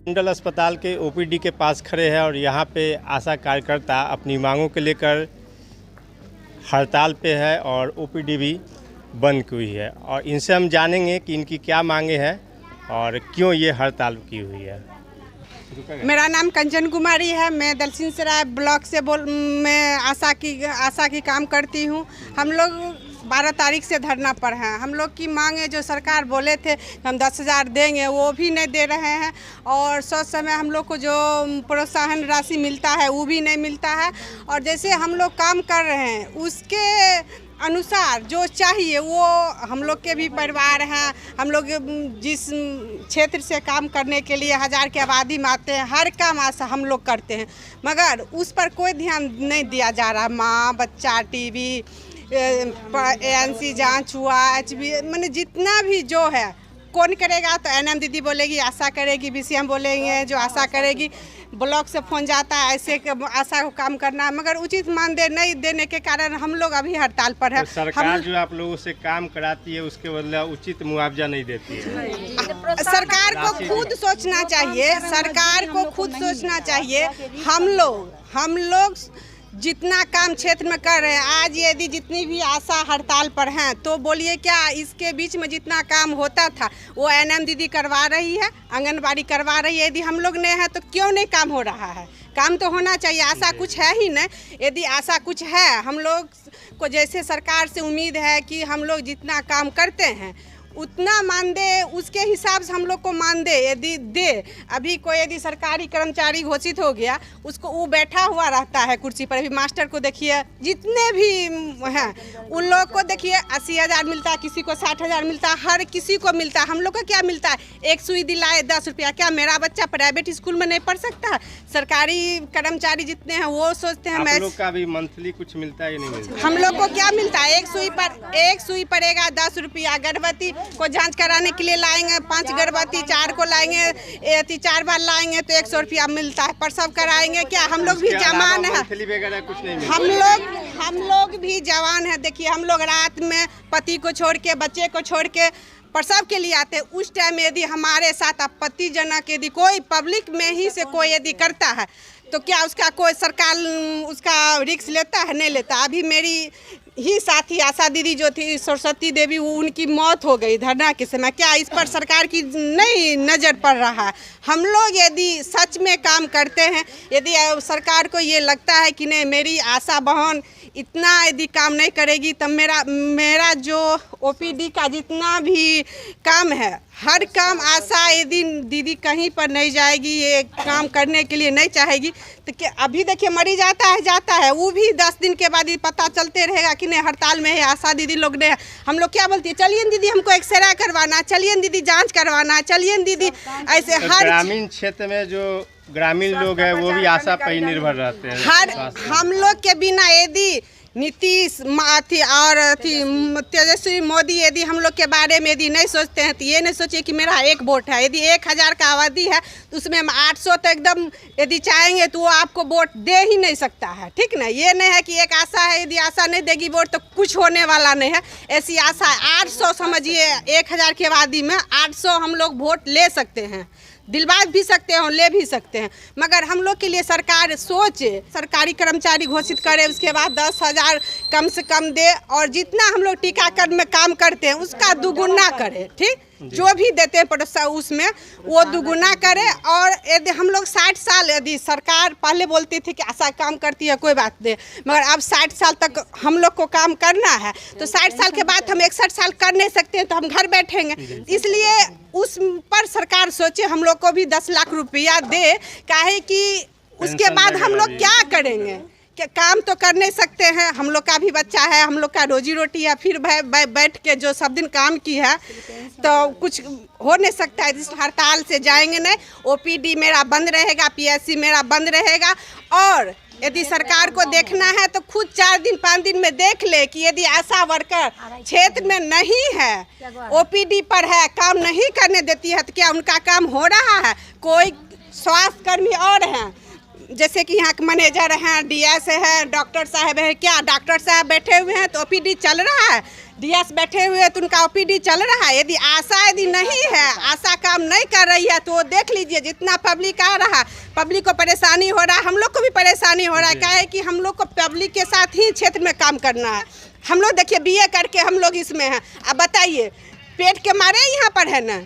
मंडल अस्पताल के ओपीडी के पास खड़े हैं और यहाँ पे आशा कार्यकर्ता अपनी मांगों को लेकर हड़ताल पे है और ओपीडी भी बंद की हुई है और इनसे हम जानेंगे कि इनकी क्या मांगे हैं और क्यों ये हड़ताल की हुई है। मेरा नाम कंचन कुमारी है। मैं दलसिंह सराय ब्लॉक से मैं आशा की काम करती हूँ। हम लोग 12 तारीख से धरना पर हैं। हम लोग की मांगे जो सरकार बोले थे हम 10,000 देंगे वो भी नहीं दे रहे हैं और सौ समय हम लोग को जो प्रोत्साहन राशि मिलता है वो भी नहीं मिलता है और जैसे हम लोग काम कर रहे हैं उसके अनुसार जो चाहिए वो हम लोग के भी परिवार हैं। हम लोग जिस क्षेत्र से काम करने के लिए 1000 की आबादी में आते हैं, हर काम आशा हम लोग करते हैं मगर उस पर कोई ध्यान नहीं दिया जा रहा। माँ बच्चा टीवी ANC जांच हुआ HB मैंने जितना भी जो है कौन करेगा तो NM दीदी बोलेगी आशा करेगी, BCM बोलेंगे जो आशा करेगी, ब्लॉक से फोन जाता है ऐसे आशा को काम करना है मगर उचित मानदेय नहीं देने के कारण हम लोग अभी हड़ताल पर है। तो सरकार जो आप लोगों से काम कराती है उसके बदले उचित मुआवजा नहीं देती है। सरकार को खुद सोचना चाहिए, सरकार को खुद सोचना चाहिए। हम लोग जितना काम क्षेत्र में कर रहे हैं आज यदि जितनी भी आशा हड़ताल पर हैं तो बोलिए क्या इसके बीच में जितना काम होता था वो NM दीदी करवा रही है, आंगनबाड़ी करवा रही है। यदि हम लोग नहीं है तो क्यों नहीं काम हो रहा है? काम तो होना चाहिए। आशा कुछ है ही नहीं। यदि आशा कुछ है हम लोग को जैसे सरकार से उम्मीद है कि हम लोग जितना काम करते हैं उतना मानदेय उसके हिसाब से हम लोग को मानदेय यदि दे। अभी कोई यदि सरकारी कर्मचारी घोषित हो गया उसको वो बैठा हुआ रहता है कुर्सी पर। अभी मास्टर को देखिए जितने भी हैं उन लोग को देखिए 80,000 मिलता है, किसी को 60,000 मिलता है, हर किसी को मिलता है। हम लोग को क्या मिलता है? एक सुई दिलाए 10 रुपया। क्या मेरा बच्चा प्राइवेट स्कूल में नहीं पढ़ सकता है? सरकारी कर्मचारी जितने हैं वो सोचते हैं आप लोग का भी मंथली कुछ मिलता है या नहीं मिलता? हम लोग को क्या मिलता है? एक सुई पड़ेगा 10 रुपया। गर्भवती को जांच कराने के लिए लाएंगे 5 गर्भवती, 4 को लाएंगे 4 बार लाएंगे तो 100 रुपया मिलता है। प्रसव कराएंगे क्या? हम लोग भी जवान है। कुछ नहीं हम लोग भी जवान है। देखिए हम लोग रात में पति को छोड़ के बच्चे को छोड़ के प्रसव के लिए आते हैं। उस टाइम यदि हमारे साथ आपत्तिजनक यदि कोई पब्लिक में ही से कोई यदि करता है तो क्या उसका कोई सरकार उसका रिस्क लेता है? नहीं लेता। अभी मेरी ही साथी आशा दीदी जो थी सरस्वती देवी उनकी मौत हो गई धरना के समय। क्या इस पर सरकार की नहीं नज़र पड़ रहा है? हम लोग यदि सच में काम करते हैं, यदि सरकार को ये लगता है कि नहीं मेरी आशा बहन इतना यदि काम नहीं करेगी तब मेरा जो OPD का जितना भी काम है हर काम आशा यदि दीदी कहीं पर नहीं जाएगी, ये काम करने के लिए नहीं चाहेगी तो क्या अभी देखिए मरी जाता है वो भी 10 दिन के बाद ही पता चलते रहेगा कि नहीं हड़ताल में है आशा दीदी लोग ने। हम लोग क्या बोलती है चलिए दीदी हमको एक्सरे करवाना, चलिए दीदी जांच करवाना, चलिए दीदी ऐसे हर ग्रामीण क्षेत्र में जो ग्रामीण लोग हैं वो भी आशा पर ही निर्भर रहते हैं। हर हम लोग के बिना यदि नीतीश और तेजस्वी मोदी यदि हम लोग के बारे में यदि नहीं सोचते हैं तो ये नहीं सोचिए कि मेरा एक वोट है। यदि 1000 का आबादी है तो उसमें हम 800 तो एकदम यदि चाहेंगे तो वो आपको वोट दे ही नहीं सकता है। ठीक ना? ये नहीं है कि एक आशा है यदि आशा नहीं देगी वोट तो कुछ होने वाला नहीं है। ऐसी आशा है 800 समझिए 1000 की आबादी में 800 हम लोग वोट ले सकते हैं, दिलवा भी सकते हैं, ले भी सकते हैं मगर हम लोग के लिए सरकार सोचे। सरकारी कर्मचारी घोषित करे उसके बाद 10,000 कम से कम दे और जितना हम लोग टीकाकरण में काम करते हैं उसका दुगुना करे। ठीक जो भी देते हैं उसमें वो दुगुना करे। और यदि हम लोग 60 साल यदि सरकार पहले बोलती थी कि आशा काम करती है कोई बात नहीं मगर अब 60 साल तक हम लोग को काम करना है तो 60 साल के बाद हम 61 साल कर नहीं सकते हैं तो हम घर बैठेंगे। इसलिए उस पर सरकार सोचे हम लोग को भी 10 लाख रुपया दे। काहे कि उसके बाद हम लोग क्या करेंगे? काम तो कर नहीं सकते हैं, हम लोग का भी बच्चा है, हम लोग का रोजी रोटी है, फिर बैठ के जो सब दिन काम की है तो कुछ हो नहीं सकता है। इस हड़ताल से जाएंगे नहीं। OPD मेरा बंद रहेगा, PSC मेरा बंद रहेगा। और यदि सरकार को देखना है तो खुद 4 दिन 5 दिन में देख ले कि यदि आशा वर्कर क्षेत्र में नहीं है, OPD पर है, काम नहीं करने देती है तो क्या उनका काम हो रहा है? कोई स्वास्थ्य कर्मी और हैं जैसे कि यहाँ के मैनेजर हैं, डीएस है, डॉक्टर साहब है, क्या डॉक्टर साहब बैठे हुए हैं तो ओपीडी चल रहा है, डीएस बैठे हुए हैं तो उनका ओपीडी चल रहा है। यदि नहीं है, आशा काम नहीं कर रही है तो वो देख लीजिए जितना पब्लिक आ रहा, पब्लिक को परेशानी हो रहा है, हम लोग को भी परेशानी हो रहा है। क्या है कि हम लोग को पब्लिक के साथ ही क्षेत्र में काम करना है। हम लोग देखिए बीए करके हम लोग इसमें हैं। अब बताइए पेट के मारे यहाँ पर है ना।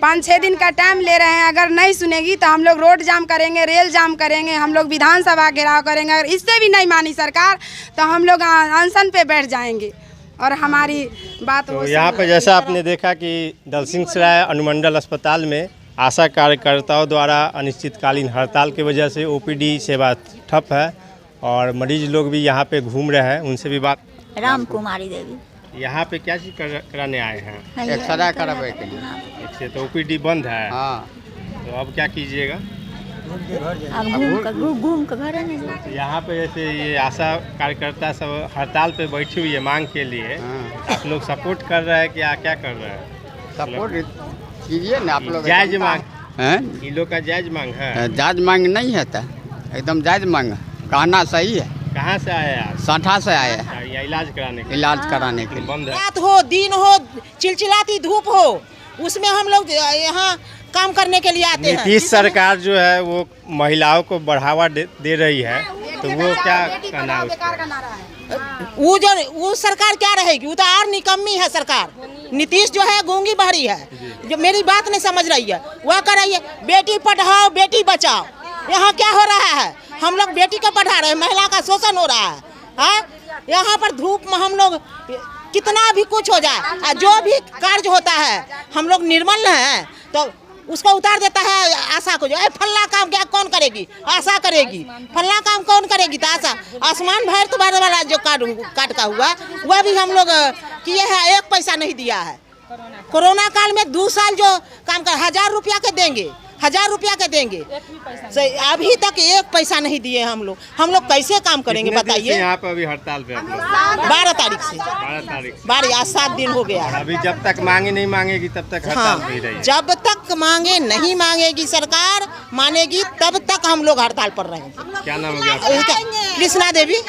5-6 दिन का टाइम ले रहे हैं, अगर नहीं सुनेगी तो हम लोग रोड जाम करेंगे, रेल जाम करेंगे, हम लोग विधानसभा घेराव करेंगे। अगर इससे भी नहीं मानी सरकार तो हम लोग अनशन पे बैठ जाएंगे और हमारी बात तो यहाँ पे जैसा आपने देखा कि दलसिंहसराय अनुमंडल अस्पताल में आशा कार्यकर्ताओं द्वारा अनिश्चितकालीन हड़ताल की वजह से ओपीडी सेवा ठप है और मरीज लोग भी यहाँ पे घूम रहे हैं। उनसे भी बात। राम कुमारी देवी। यहाँ पे क्या चीज़ कराने आए हैं? एक्सरे करावे के लिए। इससे तो ओपीडी बंद है। हाँ। तो अब क्या कीजिएगा? अब घूम के घर आने दो। तो यहाँ पे जैसे ये आशा कार्यकर्ता सब हड़ताल पे बैठी हुई है मांग के लिए, आप लोग सपोर्ट कर रहे हैं क्या कर रहे हैं? सपोर्ट कीजिए ना आप लोग। जायज मांग है, इन लोग का जायज मांग है। जायज मांग नहीं है तो एकदम जायज मांग कहना सही है। कहाँ से आए आप? साठा से आए हैं या इलाज कराने के इलाज कराने के लिए। बंद है। रात हो दिन हो चिलचिलाती धूप हो उसमें हम लोग यहाँ काम करने के लिए आते हैं। नीतीश सरकार जो है वो महिलाओं को बढ़ावा दे रही है, तो वो क्या कहना है उसका? वो सरकार क्या रहेगी, वो तो और निकम्मी है सरकार। नीतीश जो है गूंगी बहरी है, जो मेरी बात नहीं समझ रही है वह कर रही है। बेटी पढ़ाओ बेटी बचाओ, यहाँ क्या हो रहा है? हम लोग बेटी को पढ़ा रहे हैं, महिला का शोषण हो रहा है। हाँ, यहाँ पर धूप में हम लोग कितना भी कुछ हो जाए, जो भी कार्य होता है हम लोग निर्मल हैं तो उसको उतार देता है आशा को। जो फल्ला काम क्या कौन करेगी? आशा करेगी। फल्ला काम कौन करेगी? तो आशा। आसमान भर तुम्हारे वाला जो काट का हुआ वह भी हम लोग किए हैं, 1 पैसा नहीं दिया है। कोरोना काल में 2 साल जो काम कर 1000 रुपया के देंगे, 1000 रुपया के देंगे, अभी तक 1 पैसा नहीं दिए हम लोग कैसे काम करेंगे बताइए? यहाँ पे अभी हड़ताल पे 12 तारीख से 12 आज 7 दिन हो गया। अभी जब तक मांगे नहीं मांगेगी तब तक हड़ताल पे ही रहेगी। जब तक मांगे नहीं मांगेगी सरकार मानेगी तब तक हम लोग हड़ताल पर रहेंगे। क्या नाम हो गया? कृष्णा देवी।